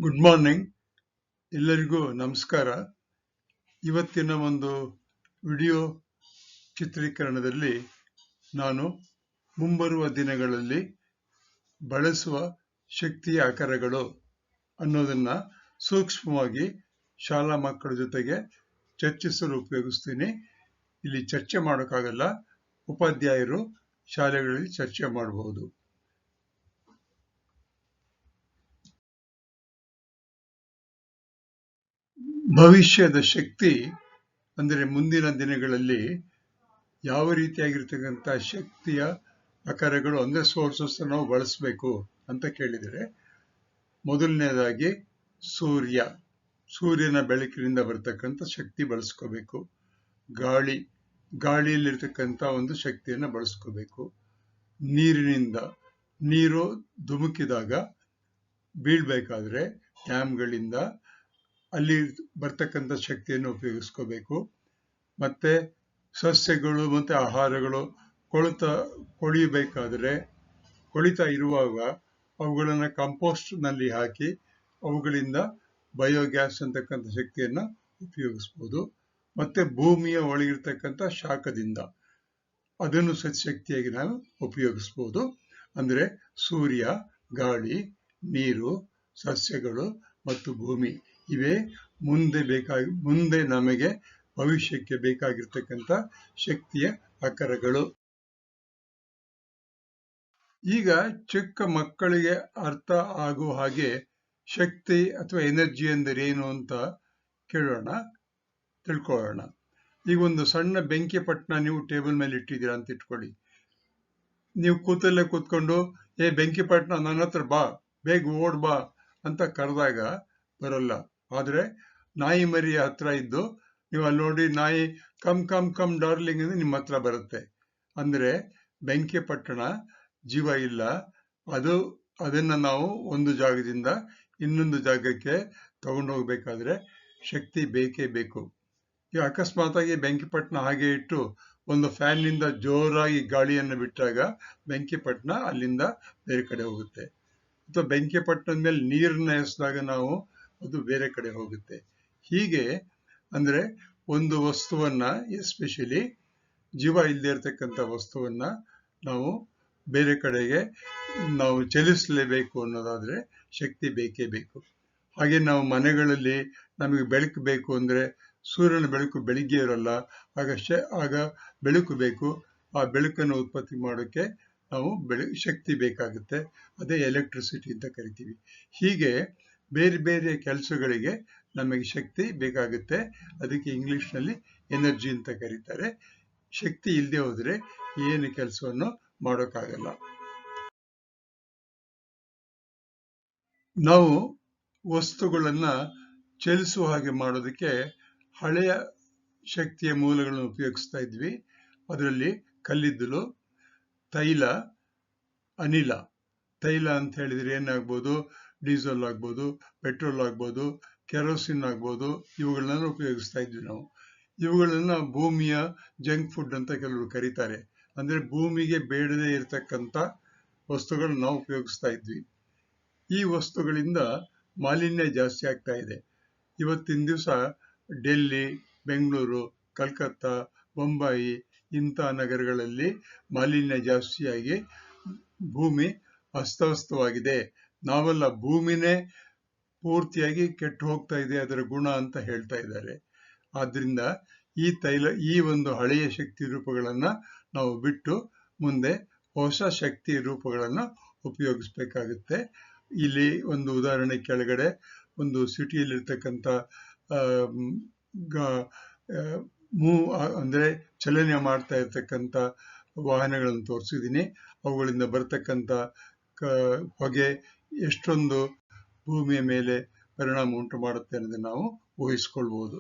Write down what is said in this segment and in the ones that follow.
Good morning. ಎಲ್ಲರಿಗೂ ನಮಸ್ಕಾರ. ಇವತ್ತಿನ ಒಂದು ವಿಡಿಯೋ ಚಿತ್ರೀಕರಣದಲ್ಲಿ ನಾನು ಮುಂಬರುವ ದಿನಗಳಲ್ಲಿ ಬಳಸುವ ಶಕ್ತಿಯ ಆಕಾರಗಳು ಅನ್ನೋದನ್ನ ಸೂಕ್ಷ್ಮವಾಗಿ ಶಾಲಾ ಮಕ್ಕಳ ಜೊತೆಗೆ ಚರ್ಚಿಸಲು ಉಪಯೋಗಿಸ್ತೀನಿ. ಇಲ್ಲಿ ಚರ್ಚೆ ಮಾಡೋಕ್ಕಾಗಲ್ಲ, ಉಪಾಧ್ಯಾಯರು ಶಾಲೆಗಳಲ್ಲಿ ಚರ್ಚೆ ಮಾಡಬಹುದು. ಭವಿಷ್ಯದ ಶಕ್ತಿ ಅಂದರೆ ಮುಂದಿನ ದಿನಗಳಲ್ಲಿ ಯಾವ ರೀತಿಯಾಗಿರ್ತಕ್ಕಂಥ ಶಕ್ತಿಯ ಆಕಾರಗಳು ಅಂದರೆ ಸೋರ್ಸಸ್ ನಾವು ಬಳಸಬೇಕು ಅಂತ ಕೇಳಿದರೆ, ಮೊದಲನೇದಾಗಿ ಸೂರ್ಯನ ಬೆಳಕಿನಿಂದ ಬರ್ತಕ್ಕಂಥ ಶಕ್ತಿ ಬಳಸ್ಕೋಬೇಕು. ಗಾಳಿಯಲ್ಲಿರ್ತಕ್ಕಂಥ ಒಂದು ಶಕ್ತಿಯನ್ನು ಬಳಸ್ಕೋಬೇಕು. ನೀರು ಧುಮುಕಿದಾಗ ಬೀಳ್ಬೇಕಾದ್ರೆ ಡ್ಯಾಮ್ಗಳಿಂದ ಅಲ್ಲಿ ಬರ್ತಕ್ಕಂಥ ಶಕ್ತಿಯನ್ನು ಉಪಯೋಗಿಸ್ಕೋಬೇಕು. ಮತ್ತೆ ಸಸ್ಯಗಳು ಮತ್ತೆ ಆಹಾರಗಳು ಕೊಳಿತಾ ಇರುವಾಗ ಅವುಗಳನ್ನು ಕಂಪೋಸ್ಟ್ ನಲ್ಲಿ ಹಾಕಿ ಅವುಗಳಿಂದ ಬಯೋಗ್ಯಾಸ್ ಅಂತಕ್ಕಂಥ ಶಕ್ತಿಯನ್ನ ಉಪಯೋಗಿಸ್ಬೋದು. ಮತ್ತೆ ಭೂಮಿಯ ಒಳಗಿರ್ತಕ್ಕಂಥ ಶಾಖದಿಂದ ಅದನ್ನು ಶಕ್ತಿಯಾಗಿ ನಾವು ಉಪಯೋಗಿಸ್ಬೋದು. ಅಂದ್ರೆ ಸೂರ್ಯ, ಗಾಳಿ, ನೀರು, ಸಸ್ಯಗಳು ಮತ್ತು ಭೂಮಿ ಇವೇ ಮುಂದೆ ನಮಗೆ ಭವಿಷ್ಯಕ್ಕೆ ಬೇಕಾಗಿರ್ತಕ್ಕಂಥ ಶಕ್ತಿಯ ಆಕಾರಗಳು. ಈಗ ಚಿಕ್ಕ ಮಕ್ಕಳಿಗೆ ಅರ್ಥ ಆಗುವ ಹಾಗೆ ಶಕ್ತಿ ಅಥವಾ ಎನರ್ಜಿ ಅಂದರೆ ಏನು ಅಂತ ತಿಳ್ಕೊಳ್ಳೋಣ. ಈಗ ಒಂದು ಸಣ್ಣ ಬೆಂಕಿ ಪಟ್ಟಣ ನೀವು ಟೇಬಲ್ ಮೇಲೆ ಇಟ್ಟಿದ್ದೀರಾ ಅಂತ ಇಟ್ಕೊಳ್ಳಿ. ನೀವು ಕೂತ್ಕೊಂಡು ಬೆಂಕಿ ಪಟ್ಟಣ ನನ್ನ ಹತ್ರ ಬಾ, ಬೇಗ ಓಡ್ ಬಾ ಅಂತ ಕರೆದಾಗ ಬರಲ್ಲ. ಆದ್ರೆ ನಾಯಿ ಮರಿಯ ಹತ್ರ ಇದ್ದು ನೀವು ಅಲ್ಲಿ ನೋಡಿ ನಾಯಿ ಕಮ್ ಡಾರ್ಲಿಂಗ್ ಅಂದ್ರೆ ನಿಮ್ಮ ಹತ್ರ ಬರುತ್ತೆ. ಅಂದ್ರೆ ಬೆಂಕಿ ಪಟ್ಟಣ ಜೀವ ಇಲ್ಲ, ಅದನ್ನ ನಾವು ಒಂದು ಜಾಗದಿಂದ ಇನ್ನೊಂದು ಜಾಗಕ್ಕೆ ತಗೊಂಡೋಗ್ಬೇಕಾದ್ರೆ ಶಕ್ತಿ ಬೇಕೇ ಬೇಕು. ಈಗ ಅಕಸ್ಮಾತ್ ಆಗಿ ಬೆಂಕಿ ಪಟ್ಟಣ ಹಾಗೆ ಇಟ್ಟು ಒಂದು ಫ್ಯಾನ್ ನಿಂದ ಜೋರಾಗಿ ಗಾಳಿಯನ್ನು ಬಿಟ್ಟಾಗ ಬೆಂಕಿ ಪಟ್ಟಣ ಅಲ್ಲಿಂದ ಬೇರೆ ಕಡೆ ಹೋಗುತ್ತೆ. ಅಥವಾ ಬೆಂಕಿ ಪಟ್ಟಣದ ಮೇಲೆ ನೀರನ್ನ ಎಸೆದಾಗ ಅದು ಬೇರೆ ಕಡೆ ಹೋಗುತ್ತೆ. ಹೀಗೆ ಅಂದ್ರೆ ಒಂದು ವಸ್ತುವನ್ನ, ಎಸ್ಪೆಷಲಿ ಜೀವ ಇಲ್ಲದೆ ಇರತಕ್ಕಂಥ ವಸ್ತುವನ್ನ ನಾವು ಬೇರೆ ಕಡೆಗೆ ನಾವು ಚಲಿಸಲೇಬೇಕು ಅನ್ನೋದಾದ್ರೆ ಶಕ್ತಿ ಬೇಕೇ ಬೇಕು. ಹಾಗೆ ನಾವು ಮನೆಗಳಲ್ಲಿ ನಮಗೆ ಬೆಳಕು ಬೇಕು ಅಂದ್ರೆ ಸೂರ್ಯನ ಬೆಳಕು ಬೆಳಿಗ್ಗೆ ಇರಲ್ಲ, ಆಗ ಬೆಳಕು ಬೇಕು. ಆ ಬೆಳಕನ್ನು ಉತ್ಪತ್ತಿ ಮಾಡೋಕೆ ನಾವು ಶಕ್ತಿ ಬೇಕಾಗುತ್ತೆ. ಅದೇ ಎಲೆಕ್ಟ್ರಿಸಿಟಿ ಅಂತ ಕರಿತೀವಿ. ಹೀಗೆ ಬೇರೆ ಬೇರೆ ಕೆಲಸಗಳಿಗೆ ನಮಗೆ ಶಕ್ತಿ ಬೇಕಾಗುತ್ತೆ. ಅದಕ್ಕೆ ಇಂಗ್ಲಿಷ್ನಲ್ಲಿ ಎನರ್ಜಿ ಅಂತ ಕರೀತಾರೆ. ಶಕ್ತಿ ಇಲ್ಲದೆ ಹೋದ್ರೆ ಏನು ಕೆಲಸವನ್ನು ಮಾಡೋಕ್ಕಾಗಲ್ಲ. ನಾವು ವಸ್ತುಗಳನ್ನ ಚಲಿಸುವ ಹಾಗೆ ಮಾಡೋದಕ್ಕೆ ಹಳೆಯ ಶಕ್ತಿಯ ಮೂಲಗಳನ್ನು ಉಪಯೋಗಿಸ್ತಾ ಇದ್ವಿ. ಅದರಲ್ಲಿ ಕಲ್ಲಿದ್ದಲು, ತೈಲ, ಅನಿಲ. ತೈಲ ಅಂತ ಹೇಳಿದ್ರೆ ಏನಾಗ್ಬೋದು? ಡೀಸೆಲ್ ಆಗ್ಬೋದು, ಪೆಟ್ರೋಲ್ ಆಗ್ಬೋದು, ಕೆರೋಸಿನ್ ಆಗ್ಬೋದು. ಇವುಗಳನ್ನ ಉಪಯೋಗಿಸ್ತಾ ಇದ್ವಿ ನಾವು. ಇವುಗಳನ್ನ ಭೂಮಿಯ ಜಂಕ್ ಫುಡ್ ಅಂತ ಕೆಲವರು ಕರೀತಾರೆ. ಅಂದ್ರೆ ಭೂಮಿಗೆ ಬೇಡದೇ ಇರತಕ್ಕಂಥ ವಸ್ತುಗಳನ್ನ ನಾವು ಉಪಯೋಗಿಸ್ತಾ ಇದ್ವಿ. ಈ ವಸ್ತುಗಳಿಂದ ಮಾಲಿನ್ಯ ಜಾಸ್ತಿ ಆಗ್ತಾ ಇದೆ. ಇವತ್ತಿನ ದಿವಸ ಡೆಲ್ಲಿ, ಬೆಂಗಳೂರು, ಕಲ್ಕತ್ತಾ, ಬೊಂಬಾಯಿ ಇಂಥ ನಗರಗಳಲ್ಲಿ ಮಾಲಿನ್ಯ ಜಾಸ್ತಿಯಾಗಿ ಭೂಮಿ ಅಸ್ತವ್ಯಸ್ತವಾಗಿದೆ. ನಾವೆಲ್ಲ ಭೂಮಿನೇ ಪೂರ್ತಿಯಾಗಿ ಕೆಟ್ಟು ಹೋಗ್ತಾ ಇದೆ ಅದರ ಗುಣ ಅಂತ ಹೇಳ್ತಾ ಇದ್ದಾರೆ. ಆದ್ರಿಂದ ಈ ಒಂದು ಹಳೆಯ ಶಕ್ತಿ ರೂಪಗಳನ್ನ ನಾವು ಬಿಟ್ಟು ಮುಂದೆ ಹೊಸ ಶಕ್ತಿ ರೂಪಗಳನ್ನ ಉಪಯೋಗಿಸ್ಬೇಕಾಗುತ್ತೆ. ಇಲ್ಲಿ ಒಂದು ಉದಾಹರಣೆ, ಕೆಳಗಡೆ ಒಂದು ಸಿಟಿಯಲ್ಲಿರ್ತಕ್ಕಂಥ ಅಂದ್ರೆ ಚಲನೆ ಮಾಡ್ತಾ ಇರ್ತಕ್ಕಂಥ ವಾಹನಗಳನ್ನು ತೋರಿಸಿದ್ದೀನಿ. ಅವುಗಳಿಂದ ಬರ್ತಕ್ಕಂಥ ಹೊಗೆ ಎಷ್ಟೊಂದು ಭೂಮಿಯ ಮೇಲೆ ಪರಿಣಾಮ ಉಂಟು ಮಾಡುತ್ತೆ ಅನ್ನೋದನ್ನ ನಾವು ಊಹಿಸ್ಕೊಳ್ಬಹುದು.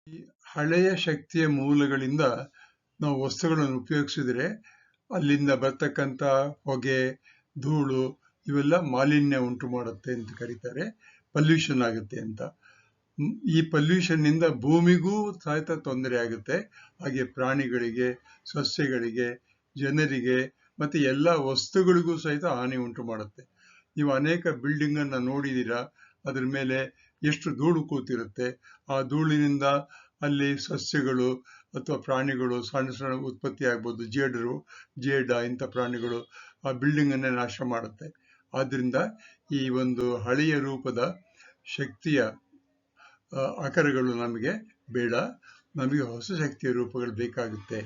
ಈ ಹಳೆಯ ಶಕ್ತಿಯ ಮೂಲಗಳಿಂದ ನಾವು ವಸ್ತುಗಳನ್ನು ಉಪಯೋಗಿಸಿದ್ರೆ ಅಲ್ಲಿಂದ ಬರ್ತಕ್ಕಂಥ ಹೊಗೆ, ಧೂಳು ಇವೆಲ್ಲ ಮಾಲಿನ್ಯ ಉಂಟು ಮಾಡುತ್ತೆ ಅಂತ ಕರೀತಾರೆ. ಪಲ್ಯೂಷನ್ ಆಗುತ್ತೆ ಅಂತ. ಈ ಪಲ್ಯೂಷನ್ ನಿಂದ ಭೂಮಿಗೂ ಸಹಿತ ತೊಂದರೆ ಆಗುತ್ತೆ. ಹಾಗೆ ಪ್ರಾಣಿಗಳಿಗೆ, ಸಸ್ಯಗಳಿಗೆ, ಜನರಿಗೆ ಮತ್ತೆ ಎಲ್ಲ ವಸ್ತುಗಳಿಗೂ ಸಹಿತ ಹಾನಿ ಉಂಟು ಮಾಡುತ್ತೆ. ನೀವು ಅನೇಕ ಬಿಲ್ಡಿಂಗ್ ಅನ್ನ ನೋಡಿದೀರಾ, ಅದ್ರ ಮೇಲೆ ಎಷ್ಟು ಧೂಳು ಕೂತಿರುತ್ತೆ. ಆ ಧೂಳಿನಿಂದ ಅಲ್ಲಿ ಸಸ್ಯಗಳು ಅಥವಾ ಪ್ರಾಣಿಗಳು ಸಣ್ಣ ಸಣ್ಣ ಉತ್ಪತ್ತಿ ಆಗ್ಬೋದು. ಜೇಡ ಇಂಥ ಪ್ರಾಣಿಗಳು ಆ ಬಿಲ್ಡಿಂಗ್ ಅನ್ನೇ ನಾಶ ಮಾಡುತ್ತೆ. ಆದ್ರಿಂದ ಈ ಒಂದು ಹಳೆಯ ರೂಪದ ಶಕ್ತಿಯ ಆಕಾರಗಳು ನಮಗೆ ಬೇಡ. ನಮಗೆ ಹೊಸ ಶಕ್ತಿಯ ರೂಪಗಳು ಬೇಕಾಗುತ್ತೆ.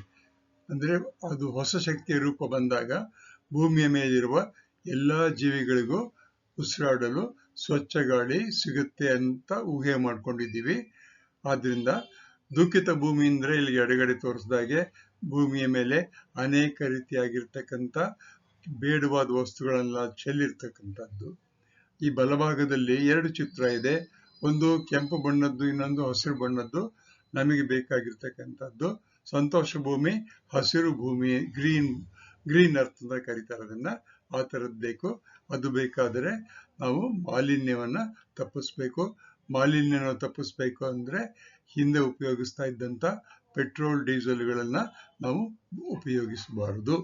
ಅಂದ್ರೆ ಅದು ಹೊಸ ಶಕ್ತಿಯ ರೂಪ ಬಂದಾಗ ಭೂಮಿಯ ಮೇಲಿರುವ ಎಲ್ಲಾ ಜೀವಿಗಳಿಗೂ ಉಸಿರಾಡಲು ಸ್ವಚ್ಛ ಗಾಳಿ ಸಿಗುತ್ತೆ ಅಂತ ಊಹೆ ಮಾಡ್ಕೊಂಡಿದ್ದೀವಿ. ಆದ್ರಿಂದ ದುಃಖಿತ ಭೂಮಿ ಅಂದ್ರೆ ಇಲ್ಲಿ ಎಡಗಡೆ ತೋರಿಸಿದಾಗೆ ಭೂಮಿಯ ಮೇಲೆ ಅನೇಕ ರೀತಿಯಾಗಿರ್ತಕ್ಕಂಥ ಬೇಡವಾದ ವಸ್ತುಗಳೆಲ್ಲ ಚೆಲ್ಲಿರ್ತಕ್ಕಂಥದ್ದು. ಈ ಬಲಭಾಗದಲ್ಲಿ 2 ಚಿತ್ರ ಇದೆ. ಒಂದು ಕೆಂಪು ಬಣ್ಣದ್ದು, ಇನ್ನೊಂದು ಹಸಿರು ಬಣ್ಣದ್ದು. ನಮಗೆ ಬೇಕಾಗಿರ್ತಕ್ಕಂಥದ್ದು ಸಂತೋಷ ಭೂಮಿ, ಹಸಿರು ಭೂಮಿ, ಗ್ರೀನ್ ಅರ್ತ್ ಅಂತ ಕರೀತಾರೆ ಅದನ್ನ. ಆ ತರದ್ ಬೇಕು. ಅದು ಬೇಕಾದರೆ ನಾವು ಮಾಲಿನ್ಯವನ್ನ ತಪ್ಪಿಸ್ಬೇಕು. ಮಾಲಿನ್ಯನ ತಪ್ಪಿಸ್ಬೇಕು ಅಂದ್ರೆ ಹಿಂದೆ ಉಪಯೋಗಿಸ್ತಾ ಇದ್ದಂತ ಪೆಟ್ರೋಲ್ ಡೀಸೆಲ್ಗಳನ್ನ ನಾವು ಉಪಯೋಗಿಸಬಾರದು.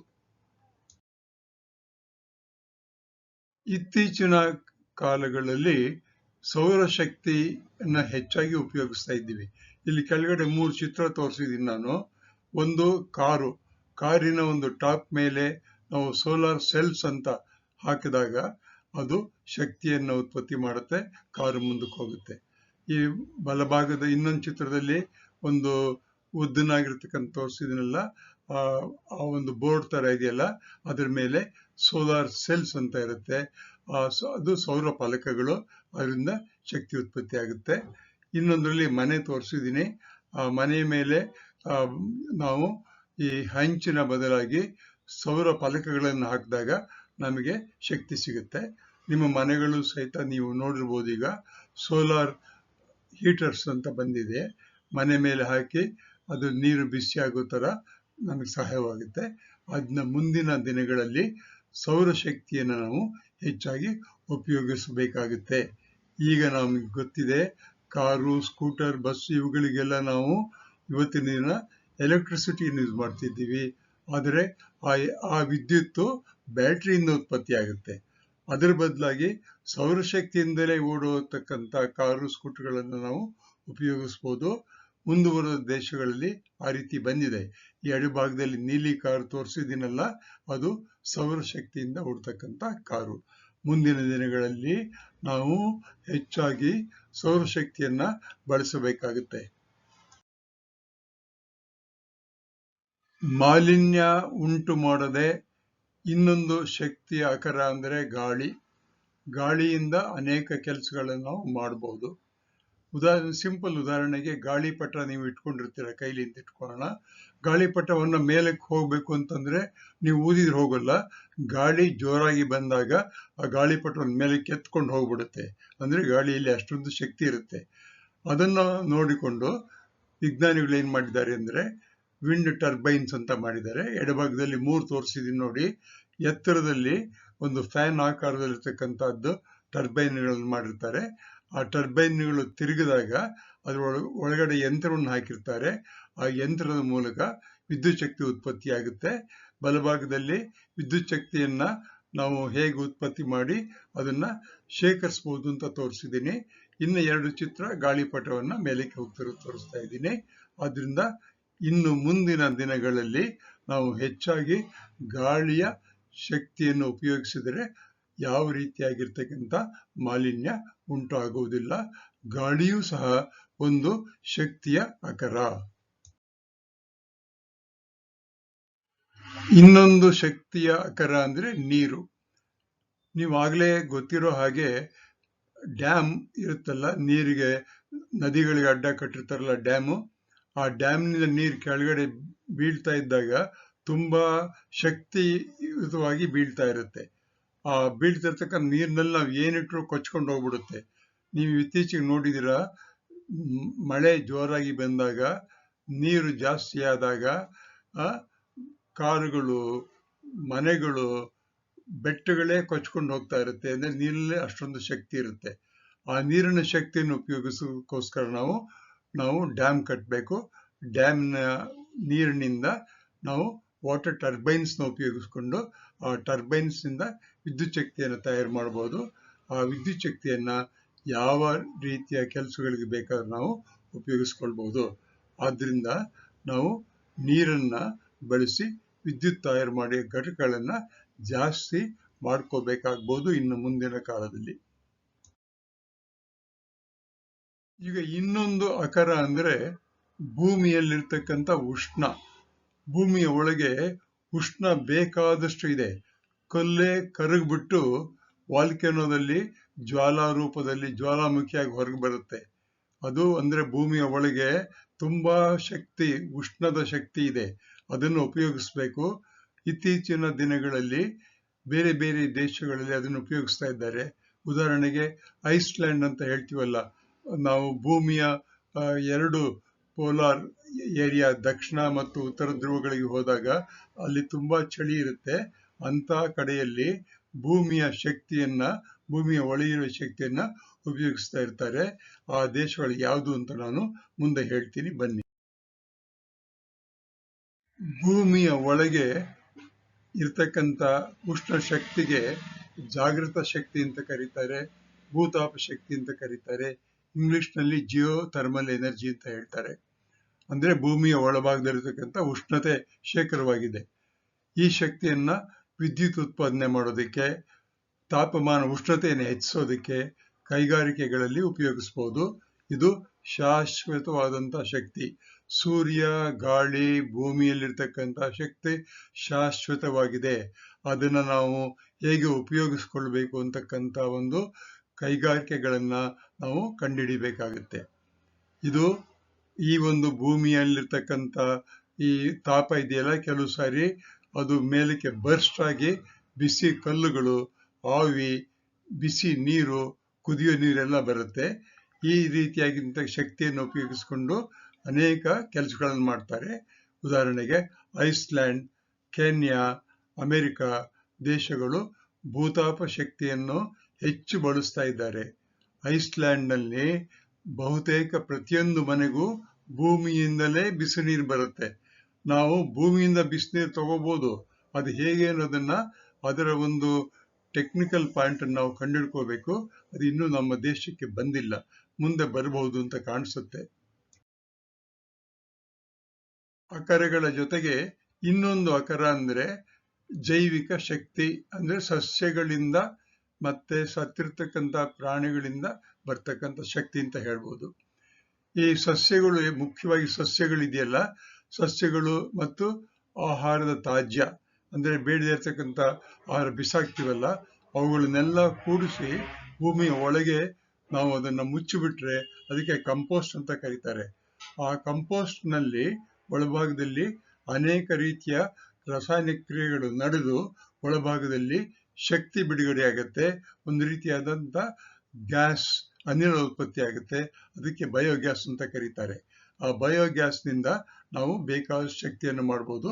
ಇತ್ತೀಚಿನ ಕಾಲಗಳಲ್ಲಿ ಸೌರಶಕ್ತಿಯನ್ನ ಹೆಚ್ಚಾಗಿ ಉಪಯೋಗಿಸ್ತಾ ಇದ್ದೀವಿ. ಇಲ್ಲಿ ಕೆಳಗಡೆ 3 ಚಿತ್ರ ತೋರಿಸಿದ್ದೀನಿ ನಾನು. ಒಂದು ಕಾರಿನ ಒಂದು ಟಾಪ್ ಮೇಲೆ ನಾವು ಸೋಲಾರ್ ಸೆಲ್ಸ್ ಅಂತ ಹಾಕಿದಾಗ ಅದು ಶಕ್ತಿಯನ್ನು ಉತ್ಪತ್ತಿ ಮಾಡುತ್ತೆ, ಕಾರು ಮುಂದಕ್ಕೆ ಹೋಗುತ್ತೆ. ಈ ಬಲಭಾಗದ ಇನ್ನೊಂದು ಚಿತ್ರದಲ್ಲಿ ಒಂದು ಉದ್ದನಾಗಿರ್ತಕ್ಕಂಥ ತೋರಿಸಿದ್ನಲ್ಲ, ಆ ಒಂದು ಬೋರ್ಡ್ ತರ ಇದೆಯಲ್ಲ, ಅದ್ರ ಮೇಲೆ ಸೋಲಾರ್ ಸೆಲ್ಸ್ ಅಂತ ಇರುತ್ತೆ. ಅದು ಸೌರ ಫಲಕಗಳು, ಅದರಿಂದ ಶಕ್ತಿ ಉತ್ಪತ್ತಿ ಆಗುತ್ತೆ. ಇನ್ನೊಂದರಲ್ಲಿ ಮನೆ ತೋರಿಸಿದ್ದೀನಿ. ಆ ಮನೆಯ ಮೇಲೆ ನಾವು ಈ ಹಂಚಿನ ಬದಲಾಗಿ ಸೌರ ಫಲಕಗಳನ್ನು ಹಾಕಿದಾಗ ನಮಗೆ ಶಕ್ತಿ ಸಿಗುತ್ತೆ. ನಿಮ್ಮ ಮನೆಗಳು ಸಹಿತ ನೀವು ನೋಡಿರ್ಬೋದು, ಈಗ ಸೋಲಾರ್ ಹೀಟರ್ಸ್ ಅಂತ ಬಂದಿದೆ. ಮನೆ ಮೇಲೆ ಹಾಕಿ ಅದು ನೀರು ಬಿಸಿ ಆಗೋ ತರ ನಮಗೆ ಸಹಾಯವಾಗುತ್ತೆ. ಅದನ್ನ ಮುಂದಿನ ದಿನಗಳಲ್ಲಿ ಸೌರಶಕ್ತಿಯನ್ನು ನಾವು ಹೆಚ್ಚಾಗಿ ಉಪಯೋಗಿಸಬೇಕಾಗುತ್ತೆ. ಈಗ ನಮಗೆ ಗೊತ್ತಿದೆ, ಕಾರು, ಸ್ಕೂಟರ್, ಬಸ್ ಇವುಗಳಿಗೆಲ್ಲ ನಾವು ಇವತ್ತಿನ ದಿನ ಎಲೆಕ್ಟ್ರಿಸಿಟಿಯನ್ನು ಯೂಸ್ ಮಾಡ್ತಿದ್ದೀವಿ. ಆದರೆ ಆ ವಿದ್ಯುತ್ತು ಬ್ಯಾಟ್ರಿಯಿಂದ ಉತ್ಪತ್ತಿ ಆಗುತ್ತೆ. ಅದರ ಬದಲಾಗಿ ಸೌರಶಕ್ತಿಯಿಂದಲೇ ಓಡತಕ್ಕಂಥ ಕಾರು, ಸ್ಕೂಟರ್ಗಳನ್ನು ನಾವು ಉಪಯೋಗಿಸ್ಬೋದು. ಮುಂದುವರೆದ ದೇಶಗಳಲ್ಲಿ ಆ ರೀತಿ ಬಂದಿದೆ. ಈ ಎಡಭಾಗದಲ್ಲಿ ನೀಲಿ ಕಾರು ತೋರಿಸಿದ್ದೀನಲ್ಲ, ಅದು ಸೌರಶಕ್ತಿಯಿಂದ ಓಡ್ತಕ್ಕಂಥ ಕಾರು. ಮುಂದಿನ ದಿನಗಳಲ್ಲಿ ನಾವು ಹೆಚ್ಚಾಗಿ ಸೌರಶಕ್ತಿಯನ್ನ ಬಳಸಬೇಕಾಗುತ್ತೆ. ಮಾಲಿನ್ಯ ಉಂಟು ಮಾಡದೆ ಇನ್ನೊಂದು ಶಕ್ತಿಯ ಆಕರ ಅಂದ್ರೆ ಗಾಳಿಯಿಂದ ಅನೇಕ ಕೆಲಸಗಳನ್ನು ನಾವು ಮಾಡಬಹುದು. ಸಿಂಪಲ್ ಉದಾಹರಣೆಗೆ ಗಾಳಿಪಟ ನೀವು ಇಟ್ಕೊಂಡಿರ್ತೀರ, ಕೈಲಿಂದ ಇಟ್ಕೊಳ್ಳೋಣ. ಗಾಳಿಪಟವನ್ನ ಮೇಲಕ್ಕೆ ಹೋಗ್ಬೇಕು ಅಂತಂದ್ರೆ ನೀವು ಊದಿದ್ರೆ ಹೋಗಲ್ಲ. ಗಾಳಿ ಜೋರಾಗಿ ಬಂದಾಗ ಆ ಗಾಳಿಪಟವನ್ನು ಮೇಲಕ್ಕೆ ಎತ್ಕೊಂಡು ಹೋಗ್ಬಿಡುತ್ತೆ. ಅಂದ್ರೆ ಗಾಳಿಯಲ್ಲಿ ಅಷ್ಟೊಂದು ಶಕ್ತಿ ಇರುತ್ತೆ. ಅದನ್ನ ನೋಡಿಕೊಂಡು ವಿಜ್ಞಾನಿಗಳು ಏನ್ ಮಾಡಿದ್ದಾರೆ ಅಂದ್ರೆ ವಿಂಡ್ ಟರ್ಬೈನ್ಸ್ ಅಂತ ಮಾಡಿದ್ದಾರೆ. ಎಡಭಾಗದಲ್ಲಿ 3 ತೋರಿಸಿದೀನಿ ನೋಡಿ. ಎತ್ತರದಲ್ಲಿ ಒಂದು ಫ್ಯಾನ್ ಆಕಾರದಲ್ಲಿರ್ತಕ್ಕಂಥದ್ದು ಟರ್ಬೈನ್ಗಳನ್ನು ಮಾಡಿರ್ತಾರೆ. ಆ ಟರ್ಬೈನ್ಗಳು ತಿರುಗಿದಾಗ ಅದ್ರ ಒಳಗಡೆ ಯಂತ್ರವನ್ನು ಹಾಕಿರ್ತಾರೆ. ಆ ಯಂತ್ರದ ಮೂಲಕ ವಿದ್ಯುತ್ ಶಕ್ತಿ ಉತ್ಪತ್ತಿ ಆಗುತ್ತೆ. ಬಲಭಾಗದಲ್ಲಿ ವಿದ್ಯುತ್ ಶಕ್ತಿಯನ್ನ ನಾವು ಹೇಗೆ ಉತ್ಪತ್ತಿ ಮಾಡಿ ಅದನ್ನ ಶೇಖರಿಸಬಹುದು ಅಂತ ತೋರಿಸಿದ್ದೀನಿ. ಇನ್ನು 2 ಚಿತ್ರ ಗಾಳಿಪಟವನ್ನ ಮೇಲಕ್ಕೆ ಹೋಗ್ತಿರೋದು ತೋರಿಸ್ತಾ ಇದ್ದೀನಿ. ಆದ್ರಿಂದ ಇನ್ನು ಮುಂದಿನ ದಿನಗಳಲ್ಲಿ ನಾವು ಹೆಚ್ಚಾಗಿ ಗಾಳಿಯ ಶಕ್ತಿಯನ್ನು ಉಪಯೋಗಿಸಿದರೆ ಯಾವ ರೀತಿಯಾಗಿರ್ತಕ್ಕಂಥ ಮಾಲಿನ್ಯ ಉಂಟಾಗುವುದಿಲ್ಲ. ಗಾಳಿಯೂ ಸಹ ಒಂದು ಶಕ್ತಿಯ ಆಕರ. ಇನ್ನೊಂದು ಶಕ್ತಿಯ ಆಕರ ಅಂದ್ರೆ ನೀರು. ನೀವಾಗ್ಲೇ ಗೊತ್ತಿರೋ ಹಾಗೆ ಡ್ಯಾಮ್ ಇರುತ್ತಲ್ಲ, ನೀರಿಗೆ ನದಿಗಳಿಗೆ ಅಡ್ಡ ಕಟ್ಟಿರ್ತಾರಲ್ಲ ಡ್ಯಾಮು. ಆ ಡ್ಯಾಮ್ನಿಂದ ನೀರು ಕೆಳಗಡೆ ಬೀಳ್ತಾ ಇದ್ದಾಗ ತುಂಬಾ ಶಕ್ತಿಯುತವಾಗಿ ಬೀಳ್ತಾ ಇರುತ್ತೆ. ಆ ಬೀಳ್ತಿರ್ತಕ್ಕಂಥ ನೀರ್ನಲ್ಲಿ ನಾವು ಏನಿಟ್ರು ಕೊಚ್ಕೊಂಡು ಹೋಗ್ಬಿಡುತ್ತೆ. ನೀವು ಇತ್ತೀಚೆಗೆ ನೋಡಿದಿರ, ಮಳೆ ಜೋರಾಗಿ ಬಂದಾಗ, ನೀರು ಜಾಸ್ತಿ ಆದಾಗ ಕಾರುಗಳು, ಮನೆಗಳು, ಬೆಟ್ಟಗಳೇ ಕೊಚ್ಕೊಂಡು ಹೋಗ್ತಾ ಇರುತ್ತೆ. ಅಂದ್ರೆ ನೀರಲ್ಲಿ ಅಷ್ಟೊಂದು ಶಕ್ತಿ ಇರುತ್ತೆ. ಆ ನೀರಿನ ಶಕ್ತಿಯನ್ನು ಉಪಯೋಗಿಸೋಕ್ಕೋಸ್ಕರ ನಾವು ಡ್ಯಾಮ್ ಕಟ್ಟಬೇಕು. ಡ್ಯಾಮ್ನ ನೀರಿನಿಂದ ನಾವು ವಾಟರ್ ಟರ್ಬೈನ್ಸ್ನ ಉಪಯೋಗಿಸ್ಕೊಂಡು ಆ ಟರ್ಬೈನ್ಸ್ನಿಂದ ವಿದ್ಯುತ್ ಶಕ್ತಿಯನ್ನು ತಯಾರು ಮಾಡ್ಬೋದು. ಆ ವಿದ್ಯುತ್ ಶಕ್ತಿಯನ್ನು ಯಾವ ರೀತಿಯ ಕೆಲಸಗಳಿಗೆ ಬೇಕಾದ್ರೂ ನಾವು ಉಪಯೋಗಿಸ್ಕೊಳ್ಬೋದು. ಆದ್ದರಿಂದ ನಾವು ನೀರನ್ನು ಬಳಸಿ ವಿದ್ಯುತ್ ತಯಾರು ಮಾಡಿ ಘಟಕಗಳನ್ನು ಜಾಸ್ತಿ ಮಾಡ್ಕೋಬೇಕಾಗ್ಬೋದು ಇನ್ನು ಮುಂದಿನ ಕಾಲದಲ್ಲಿ. ಈಗ ಇನ್ನೊಂದು ಅಕರ ಅಂದರೆ ಭೂಮಿಯಲ್ಲಿರ್ತಕ್ಕಂಥ ಉಷ್ಣ. ಭೂಮಿಯ ಒಳಗೆ ಉಷ್ಣ ಬೇಕಾದಷ್ಟು ಇದೆ. ಕಲ್ಲೇ ಕರಗ್ಬಿಟ್ಟು ವಾಲ್ಕೆನೋದಲ್ಲಿ ಜ್ವಾಲಾರೂಪದಲ್ಲಿ ಜ್ವಾಲಾಮುಖಿಯಾಗಿ ಹೊರಗೆ ಬರುತ್ತೆ. ಅದು ಅಂದ್ರೆ ಭೂಮಿಯ ಒಳಗೆ ತುಂಬಾ ಶಕ್ತಿ, ಉಷ್ಣದ ಶಕ್ತಿ ಇದೆ. ಅದನ್ನು ಉಪಯೋಗಿಸ್ಬೇಕು. ಇತ್ತೀಚಿನ ದಿನಗಳಲ್ಲಿ ಬೇರೆ ಬೇರೆ ದೇಶಗಳಲ್ಲಿ ಅದನ್ನು ಉಪಯೋಗಿಸ್ತಾ ಇದ್ದಾರೆ. ಉದಾಹರಣೆಗೆ ಐಸ್ಲ್ಯಾಂಡ್ ಅಂತ ಹೇಳ್ತೀವಲ್ಲ, ನಾವು ಭೂಮಿಯ 2 ಪೋಲಾರ್ ಏರಿಯಾ, ದಕ್ಷಿಣ ಮತ್ತು ಉತ್ತರ ಧ್ರುವಗಳಿಗೆ ಹೋದಾಗ ಅಲ್ಲಿ ತುಂಬಾ ಚಳಿ ಇರುತ್ತೆ. ಅಂತ ಕಡೆಯಲ್ಲಿ ಭೂಮಿಯ ಒಳಗಿರುವ ಶಕ್ತಿಯನ್ನ ಉಪಯೋಗಿಸ್ತಾ ಇರ್ತಾರೆ. ಆ ದೇಶಗಳು ಯಾವುದು ಅಂತ ನಾನು ಮುಂದೆ ಹೇಳ್ತೀನಿ, ಬನ್ನಿ. ಭೂಮಿಯ ಒಳಗೆ ಇರ್ತಕ್ಕಂಥ ಉಷ್ಣ ಶಕ್ತಿಗೆ ಜಾಗೃತ ಶಕ್ತಿ ಅಂತ ಕರೀತಾರೆ, ಭೂತಾಪ ಶಕ್ತಿ ಅಂತ ಕರೀತಾರೆ. ಇಂಗ್ಲಿಷ್ನಲ್ಲಿ ಜಿಯೋ ಥರ್ಮಲ್ ಎನರ್ಜಿ ಅಂತ ಹೇಳ್ತಾರೆ. ಅಂದ್ರೆ ಭೂಮಿಯ ಒಳಭಾಗದಲ್ಲಿರ್ತಕ್ಕಂಥ ಉಷ್ಣತೆ ಶೇಖರವಾಗಿದೆ. ಈ ಶಕ್ತಿಯನ್ನ ವಿದ್ಯುತ್ ಉತ್ಪಾದನೆ ಮಾಡೋದಕ್ಕೆ, ಉಷ್ಣತೆಯನ್ನು ಹೆಚ್ಚಿಸೋದಕ್ಕೆ ಕೈಗಾರಿಕೆಗಳಲ್ಲಿ ಉಪಯೋಗಿಸ್ಬೋದು. ಇದು ಶಾಶ್ವತವಾದಂಥ ಶಕ್ತಿ. ಸೂರ್ಯ, ಗಾಳಿ, ಭೂಮಿಯಲ್ಲಿರ್ತಕ್ಕಂಥ ಶಕ್ತಿ ಶಾಶ್ವತವಾಗಿದೆ. ಅದನ್ನು ನಾವು ಹೇಗೆ ಉಪಯೋಗಿಸ್ಕೊಳ್ಬೇಕು ಅಂತಕ್ಕಂಥ ಒಂದು ಕೈಗಾರಿಕೆಗಳನ್ನ ನಾವು ಕಂಡುಹಿಡಿಬೇಕಾಗುತ್ತೆ. ಇದು ಈ ಒಂದು ಭೂಮಿಯಲ್ಲಿರ್ತಕ್ಕಂಥ ಈ ತಾಪ ಇದೆಯಲ್ಲ, ಕೆಲವು ಸಾರಿ ಅದು ಮೇಲಕ್ಕೆ ಬರ್ಸ್ಟ್ ಆಗಿ ಬಿಸಿ ಕಲ್ಲುಗಳು, ಆವಿ, ಬಿಸಿ ನೀರು, ಕುದಿಯೋ ನೀರೆಲ್ಲ ಬರುತ್ತೆ. ಈ ರೀತಿಯಾಗಿಂತ ಶಕ್ತಿಯನ್ನು ಉಪಯೋಗಿಸಿಕೊಂಡು ಅನೇಕ ಕೆಲಸಗಳನ್ನು ಮಾಡ್ತಾರೆ. ಉದಾಹರಣೆಗೆ ಐಸ್ಲ್ಯಾಂಡ್, ಕೆನ್ಯಾ, ಅಮೆರಿಕ ದೇಶಗಳು ಭೂತಾಪ ಶಕ್ತಿಯನ್ನು ಹೆಚ್ಚು ಬಳಸ್ತಾ ಇದ್ದಾರೆ. ಐಸ್ಲ್ಯಾಂಡ್ನಲ್ಲಿ ಬಹುತೇಕ ಪ್ರತಿಯೊಂದು ಮನೆಗೂ ಭೂಮಿಯಿಂದಲೇ ಬಿಸಿ ನೀರು ಬರುತ್ತೆ. ನಾವು ಭೂಮಿಯಿಂದ ಬಿಸಿನೀರು ತಗೋಬಹುದು. ಅದು ಹೇಗೆ ಅನ್ನೋದನ್ನ, ಅದರ ಒಂದು ಟೆಕ್ನಿಕಲ್ ಪಾಯಿಂಟ್ ಅನ್ನು ನಾವು ಕಂಡುಹಿಡ್ಕೋಬೇಕು. ಅದು ಇನ್ನೂ ನಮ್ಮ ದೇಶಕ್ಕೆ ಬಂದಿಲ್ಲ, ಮುಂದೆ ಬರಬಹುದು ಅಂತ ಕಾಣಿಸುತ್ತೆ. ಅಕರಗಳ ಜೊತೆಗೆ ಇನ್ನೊಂದು ಅಕರ ಅಂದ್ರೆ ಜೈವಿಕ ಶಕ್ತಿ. ಅಂದ್ರೆ ಸಸ್ಯಗಳಿಂದ ಮತ್ತೆ ಸತ್ತಿರ್ತಕ್ಕಂಥ ಪ್ರಾಣಿಗಳಿಂದ ಬರ್ತಕ್ಕಂಥ ಶಕ್ತಿ ಅಂತ ಹೇಳ್ಬೋದು. ಈ ಸಸ್ಯಗಳು, ಮುಖ್ಯವಾಗಿ ಸಸ್ಯಗಳಿದೆಯಲ್ಲ, ಸಸ್ಯಗಳು ಮತ್ತು ಆಹಾರದ ತ್ಯಾಜ್ಯ ಅಂದ್ರೆ ಬೇಡದೇ ಇರ್ತಕ್ಕಂಥ ಆಹಾರ ಬಿಸಾಕ್ತಿವಲ್ಲ, ಅವುಗಳನ್ನೆಲ್ಲ ಕೂಡಿಸಿ ಭೂಮಿಯ ಒಳಗೆ ನಾವು ಅದನ್ನ ಮುಚ್ಚಿಬಿಟ್ರೆ ಅದಕ್ಕೆ ಕಂಪೋಸ್ಟ್ ಅಂತ ಕರೀತಾರೆ. ಆ ಕಂಪೋಸ್ಟ್ ನಲ್ಲಿ ಒಳಭಾಗದಲ್ಲಿ ಅನೇಕ ರೀತಿಯ ರಾಸಾಯನಿಕ ಕ್ರಿಯೆಗಳು ನಡೆದು ಒಳಭಾಗದಲ್ಲಿ ಶಕ್ತಿ ಬಿಡುಗಡೆ ಆಗುತ್ತೆ. ಒಂದು ರೀತಿಯಾದಂಥ ಗ್ಯಾಸ್, ಅನಿಲ ಉತ್ಪತ್ತಿ ಆಗುತ್ತೆ. ಅದಕ್ಕೆ ಬಯೋಗ್ಯಾಸ್ ಅಂತ ಕರೀತಾರೆ. ಆ ಬಯೋಗ್ಯಾಸ್ನಿಂದ ನಾವು ಬೇಕಾದಷ್ಟು ಶಕ್ತಿಯನ್ನು ಮಾಡ್ಬೋದು.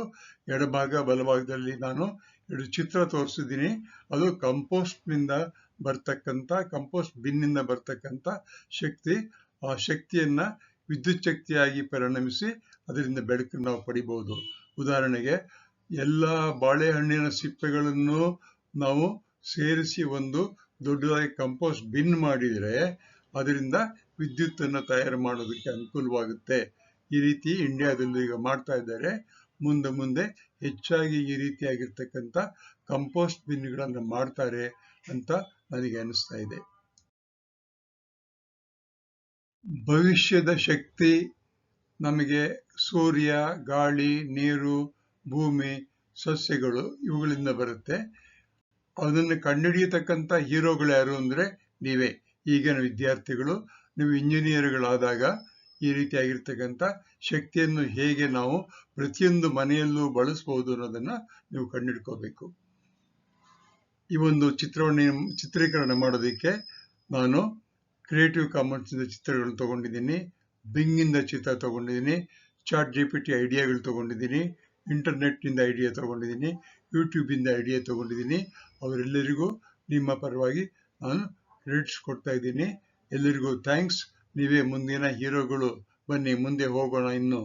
ಎಡಭಾಗ ಬಲಭಾಗದಲ್ಲಿ ನಾನು 2 ಚಿತ್ರ ತೋರಿಸಿದ್ದೀನಿ. ಅದು ಕಂಪೋಸ್ಟ್ ಬಿನ್ನಿಂದ ಬರ್ತಕ್ಕಂಥ ಶಕ್ತಿ. ಆ ಶಕ್ತಿಯನ್ನ ವಿದ್ಯುತ್ ಶಕ್ತಿಯಾಗಿ ಪರಿಣಮಿಸಿ ಅದರಿಂದ ಬೆಳಕನ್ನು ನಾವು ಪಡಿಬಹುದು. ಉದಾಹರಣೆಗೆ ಎಲ್ಲ ಬಾಳೆಹಣ್ಣಿನ ಸಿಪ್ಪೆಗಳನ್ನು ನಾವು ಸೇರಿಸಿ ಒಂದು ದೊಡ್ಡದಾಗಿ ಕಂಪೋಸ್ಟ್ ಬಿನ್ ಮಾಡಿದರೆ ಅದರಿಂದ ವಿದ್ಯುತ್ತನ್ನು ತಯಾರು ಮಾಡೋದಕ್ಕೆ ಅನುಕೂಲವಾಗುತ್ತೆ. ಈ ರೀತಿ ಇಂಡಿಯಾದಲ್ಲಿ ಈಗ ಮಾಡ್ತಾ ಇದ್ದಾರೆ. ಮುಂದೆ ಹೆಚ್ಚಾಗಿ ಈ ರೀತಿಯಾಗಿರ್ತಕ್ಕಂಥ ಕಂಪೋಸ್ಟ್ ಬಿನ್ಗಳನ್ನು ಮಾಡ್ತಾರೆ ಅಂತ ನನಗೆ ಅನಿಸ್ತಾ ಇದೆ. ಭವಿಷ್ಯದ ಶಕ್ತಿ ನಮಗೆ ಸೂರ್ಯ, ಗಾಳಿ, ನೀರು, ಭೂಮಿ, ಸಸ್ಯಗಳು ಇವುಗಳಿಂದ ಬರುತ್ತೆ. ಅದನ್ನು ಕಂಡುಹಿಡಿಯತಕ್ಕಂಥ ಹೀರೋಗಳು ಯಾರು ಅಂದ್ರೆ ನೀವೇ, ಈಗಿನ ವಿದ್ಯಾರ್ಥಿಗಳು. ನೀವು ಇಂಜಿನಿಯರ್ಗಳಾದಾಗ ಈ ರೀತಿಯಾಗಿರ್ತಕ್ಕಂಥ ಶಕ್ತಿಯನ್ನು ಹೇಗೆ ನಾವು ಪ್ರತಿಯೊಂದು ಮನೆಯಲ್ಲೂ ಬಳಸಬಹುದು ಅನ್ನೋದನ್ನ ನೀವು ಕಂಡುಹಿಡ್ಕೋಬೇಕು. ಈ ಒಂದು ಚಿತ್ರೀಕರಣ ಮಾಡೋದಕ್ಕೆ ನಾನು ಕ್ರಿಯೇಟಿವ್ ಕಾಮನ್ಸ್ ಇಂದ ಚಿತ್ರಗಳನ್ನು ತಗೊಂಡಿದ್ದೀನಿ, ಬಿಂಗ್ ಇಂದ ಚಿತ್ರ ತಗೊಂಡಿದ್ದೀನಿ, ಚಾಟ್ GPT ಐಡಿಯಾಗಳು ತಗೊಂಡಿದ್ದೀನಿ, ಇಂಟರ್ನೆಟ್ ನಿಂದ ಐಡಿಯಾ ತಗೊಂಡಿದ್ದೀನಿ, ಯೂಟ್ಯೂಬ್ ಇಂದ ಐಡಿಯಾ ತಗೊಂಡಿದ್ದೀನಿ. ಅವರೆಲ್ಲರಿಗೂ ನಿಮ್ಮ ಪರವಾಗಿ ನಾನು ಕ್ರೆಡಿಟ್ಸ್ ಕೊಡ್ತಾ ಇದ್ದೀನಿ. ಎಲ್ಲರಿಗೂ ಥ್ಯಾಂಕ್ಸ್. ನೀವೇ ಮುಂದಿನ ಹೀರೋಗಳು. ಬನ್ನಿ ಮುಂದೆ ಹೋಗೋಣ ಇನ್ನು.